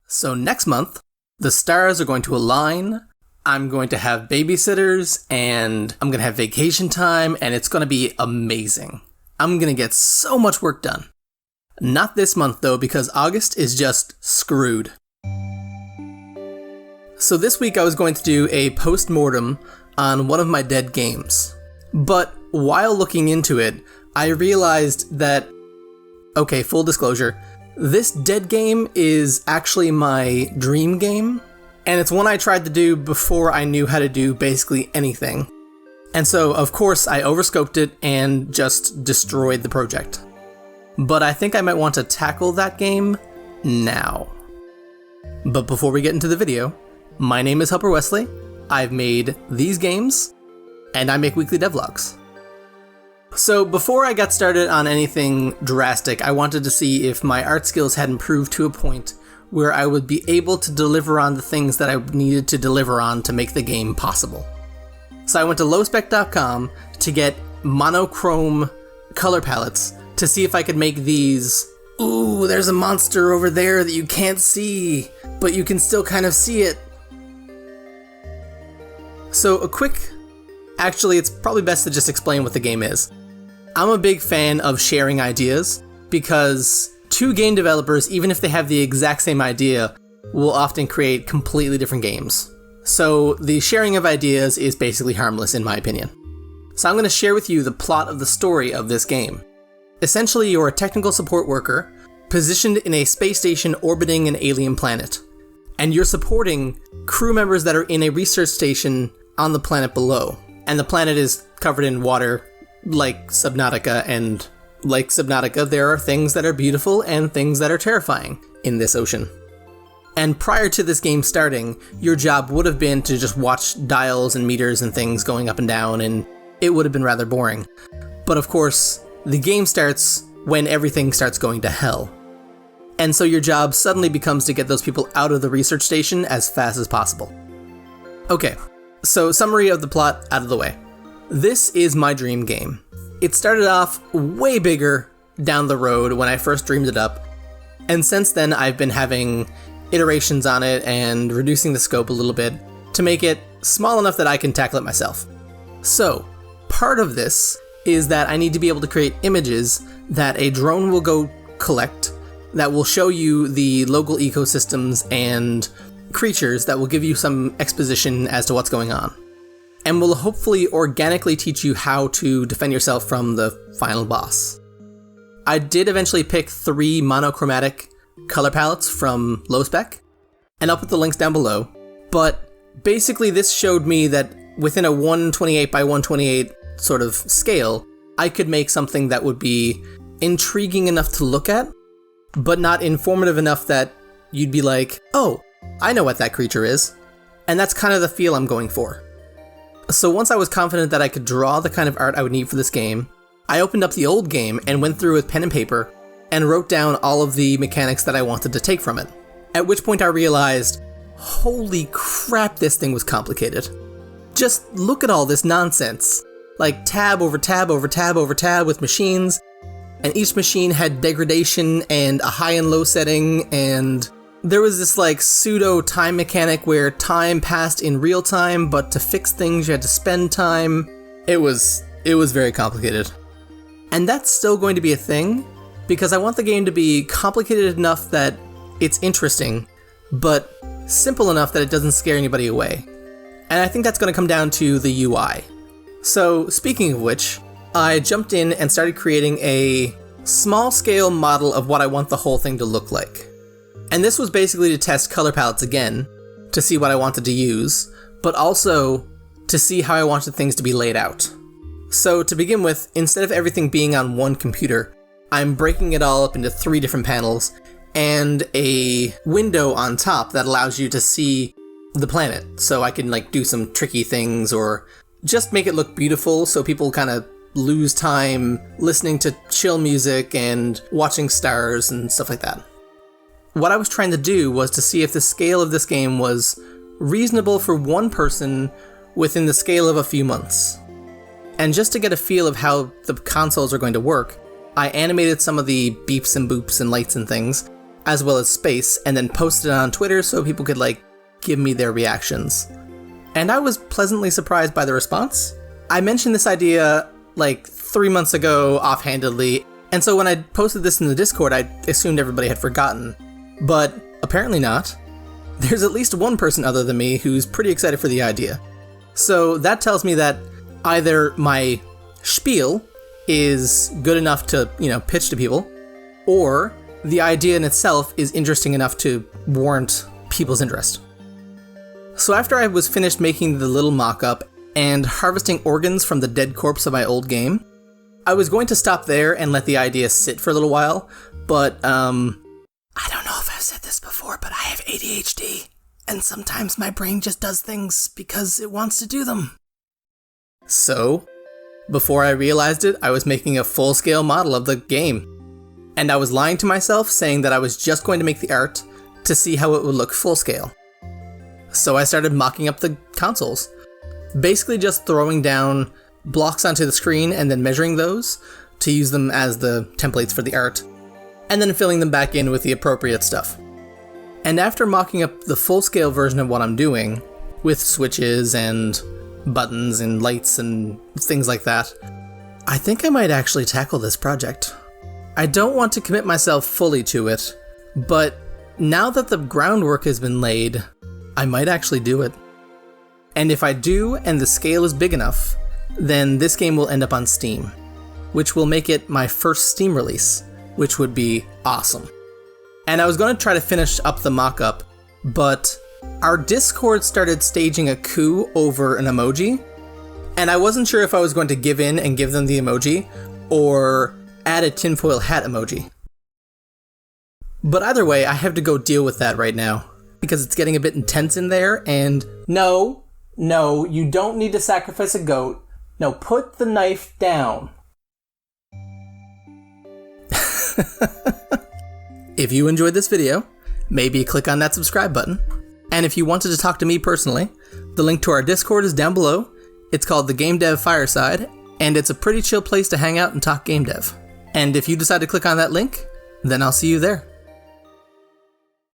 So next month, the stars are going to align, I'm going to have babysitters, and I'm going to have vacation time, and it's going to be amazing. I'm going to get so much work done. Not this month though, because August is just screwed. So this week I was going to do a post-mortem on one of my dead games. But while looking into it, I realized that, okay, full disclosure, this dead game is actually my dream game, and it's one I tried to do before I knew how to do basically anything. And so, of course, I overscoped it and just destroyed the project. But I think I might want to tackle that game now. But before we get into the video, my name is Helper Wesley, I've made these games, and I make weekly devlogs. So before I got started on anything drastic, I wanted to see if my art skills had improved to a point where I would be able to deliver on the things that I needed to deliver on to make the game possible. So I went to lowspec.com to get monochrome color palettes to see if I could make these. Ooh, there's a monster over there that you can't see, but you can still kind of see it. So actually it's probably best to just explain what the game is. I'm a big fan of sharing ideas because two game developers, even if they have the exact same idea, will often create completely different games. So the sharing of ideas is basically harmless in my opinion. So I'm going to share with you the plot of the story of this game. Essentially, you're a technical support worker positioned in a space station orbiting an alien planet, and you're supporting crew members that are in a research station on the planet below. And the planet is covered in water like Subnautica, and like Subnautica, there are things that are beautiful and things that are terrifying in this ocean. And prior to this game starting, your job would have been to just watch dials and meters and things going up and down, and it would have been rather boring. But of course, the game starts when everything starts going to hell. And so your job suddenly becomes to get those people out of the research station as fast as possible. Okay, so summary of the plot out of the way. This is my dream game. It started off way bigger down the road when I first dreamed it up, and since then I've been having iterations on it and reducing the scope a little bit to make it small enough that I can tackle it myself. So, part of this is that I need to be able to create images that a drone will go collect that will show you the local ecosystems and creatures that will give you some exposition as to what's going on, and will hopefully organically teach you how to defend yourself from the final boss. I did eventually pick 3 monochromatic color palettes from Lowspec, and I'll put the links down below, but basically this showed me that within a 128 by 128 sort of scale, I could make something that would be intriguing enough to look at, but not informative enough that you'd be like, oh, I know what that creature is. And that's kind of the feel I'm going for. So once I was confident that I could draw the kind of art I would need for this game, I opened up the old game and went through with pen and paper and wrote down all of the mechanics that I wanted to take from it. At which point I realized, holy crap, this thing was complicated. Just look at all this nonsense. Like tab over tab over tab over tab with machines, and each machine had degradation and a high and low setting, and there was this like pseudo time mechanic where time passed in real time, but to fix things you had to spend time. It was very complicated. And that's still going to be a thing, because I want the game to be complicated enough that it's interesting, but simple enough that it doesn't scare anybody away. And I think that's going to come down to the UI. So, speaking of which, I jumped in and started creating a small-scale model of what I want the whole thing to look like. And this was basically to test color palettes again, to see what I wanted to use, but also to see how I wanted things to be laid out. So, to begin with, instead of everything being on one computer, I'm breaking it all up into 3 different panels, and a window on top that allows you to see the planet, so I can like do some tricky things or just make it look beautiful so people kind of lose time listening to chill music and watching stars and stuff like that. What I was trying to do was to see if the scale of this game was reasonable for one person within the scale of a few months. And just to get a feel of how the consoles are going to work, I animated some of the beeps and boops and lights and things, as well as space, and then posted it on Twitter so people could, like, give me their reactions. And I was pleasantly surprised by the response. I mentioned this idea, like, 3 months ago offhandedly, and so when I posted this in the Discord, I assumed everybody had forgotten. But apparently not. There's at least one person other than me who's pretty excited for the idea. So that tells me that either my spiel is good enough to, pitch to people, or the idea in itself is interesting enough to warrant people's interest. So after I was finished making the little mock-up and harvesting organs from the dead corpse of my old game, I was going to stop there and let the idea sit for a little while, but, I don't know if I've said this before, but I have ADHD, and sometimes my brain just does things because it wants to do them. So, before I realized it, I was making a full-scale model of the game. And I was lying to myself, saying that I was just going to make the art to see how it would look full-scale. So I started mocking up the consoles. Basically just throwing down blocks onto the screen and then measuring those to use them as the templates for the art, and then filling them back in with the appropriate stuff. And after mocking up the full-scale version of what I'm doing, with switches and buttons and lights and things like that, I think I might actually tackle this project. I don't want to commit myself fully to it, but now that the groundwork has been laid, I might actually do it. And if I do, and the scale is big enough, then this game will end up on Steam, which will make it my first Steam release, which would be awesome. And I was going to try to finish up the mock-up, but our Discord started staging a coup over an emoji, and I wasn't sure if I was going to give in and give them the emoji, or add a tinfoil hat emoji. But either way, I have to go deal with that right now, because it's getting a bit intense in there, and no, you don't need to sacrifice a goat. No, put the knife down. If you enjoyed this video, maybe click on that subscribe button. And if you wanted to talk to me personally, the link to our Discord is down below. It's called the Game Dev Fireside, and it's a pretty chill place to hang out and talk game dev. And if you decide to click on that link, then I'll see you there.